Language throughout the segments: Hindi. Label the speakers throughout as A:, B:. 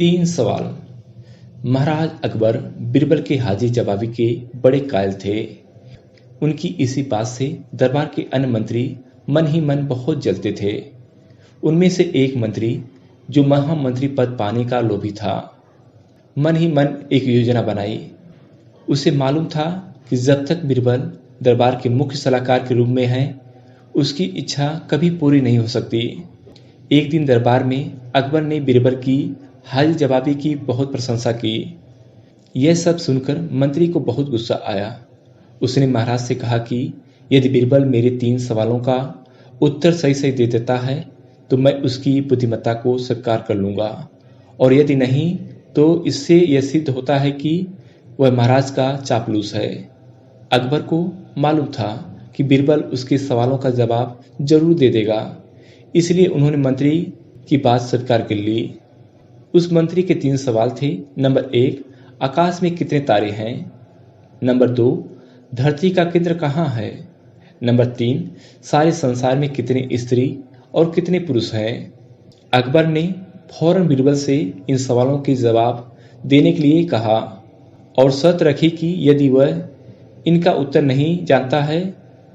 A: 3 सवाल। महाराज अकबर बीरबल के हाजिर जवाबी के बड़े कायल थे। उनकी इसी बात से दरबार के अन्य मंत्री मन ही मन बहुत जलते थे। उनमें से एक मंत्री जो महामंत्री पद पाने का लोभी था, मन ही मन एक योजना बनाई। उसे मालूम था कि जब तक बीरबल दरबार के मुख्य सलाहकार के रूप में हैं, उसकी इच्छा कभी पूरी नहीं हो सकती। एक दिन दरबार में अकबर ने बीरबल की हाजिर जवाबी की बहुत प्रशंसा की। यह सब सुनकर मंत्री को बहुत गुस्सा आया। उसने महाराज से कहा कि यदि बीरबल मेरे 3 सवालों का उत्तर सही सही दे देता है तो मैं उसकी बुद्धिमत्ता को स्वीकार कर लूंगा, और यदि नहीं तो इससे यह सिद्ध होता है कि वह महाराज का चापलूस है। अकबर को मालूम था कि बीरबल उसके सवालों का जवाब जरूर दे देगा, इसलिए उन्होंने मंत्री की बात स्वीकार कर ली। उस मंत्री के 3 सवाल थे। नंबर 1, आकाश में कितने तारे हैं? नंबर 2, धरती का केंद्र कहाँ है? नंबर 3, सारे संसार में कितने स्त्री और कितने पुरुष हैं? अकबर ने फौरन बीरबल से इन सवालों के जवाब देने के लिए कहा और शर्त रखी कि यदि वह इनका उत्तर नहीं जानता है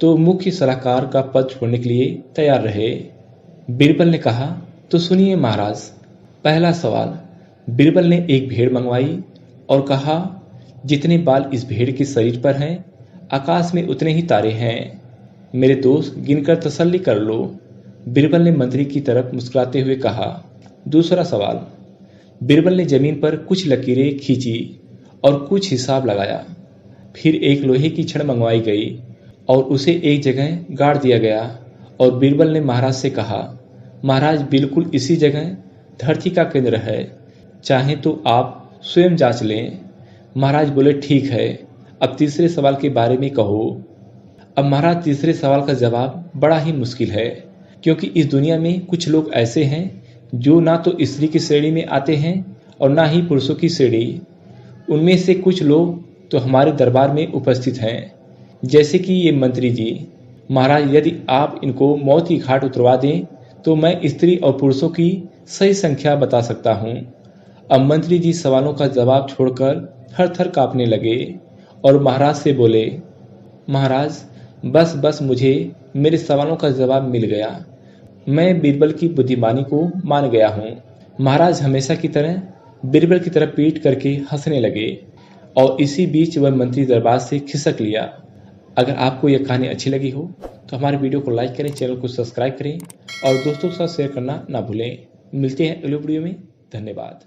A: तो मुख्य सलाहकार का पद छोड़ने के लिए तैयार रहे। बीरबल ने कहा, तो सुनिए महाराज। पहला सवाल। बीरबल ने एक भेड़ मंगवाई और कहा, जितने बाल इस भेड़ के शरीर पर हैं, आकाश में उतने ही तारे हैं। मेरे दोस्त, गिनकर तसल्ली कर लो। बीरबल ने मंत्री की तरफ मुस्कुराते हुए कहा। दूसरा सवाल। बीरबल ने जमीन पर कुछ लकीरें खींची और कुछ हिसाब लगाया। फिर एक लोहे की छड़ मंगवाई गई और उसे एक जगह गाड़ दिया गया और बीरबल ने महाराज से कहा, महाराज बिल्कुल इसी जगह धरती का केंद्र है, चाहे तो आप स्वयं जांच लें। महाराज बोले, ठीक है, अब तीसरे सवाल के बारे में कहो। अब महाराज तीसरे सवाल का जवाब बड़ा ही मुश्किल है, क्योंकि इस दुनिया में कुछ लोग ऐसे हैं जो ना तो स्त्री की श्रेणी में आते हैं और ना ही पुरुषों की श्रेणी। उनमें से कुछ लोग तो हमारे दरबार में उपस्थित हैं, जैसे कि ये मंत्री जी। महाराज यदि आप इनको मौत की घाट उतरवा दें तो मैं स्त्री और पुरुषों की सही संख्या बता सकता हूँ। अब मंत्री जी सवालों का जवाब छोड़कर थर थर कांपने लगे और महाराज से बोले, महाराज बस बस, मुझे मेरे सवालों का जवाब मिल गया। मैं बीरबल की बुद्धिमानी को मान गया हूँ। महाराज हमेशा की तरह बीरबल की तरफ पीट करके हंसने लगे और इसी बीच वह मंत्री दरबार से खिसक लिया। अगर आपको यह कहानी अच्छी लगी हो तो हमारे वीडियो को लाइक करें, चैनल को सब्सक्राइब करें और दोस्तों के साथ शेयर करना ना भूलें। मिलते हैं अगले वीडियो में। धन्यवाद।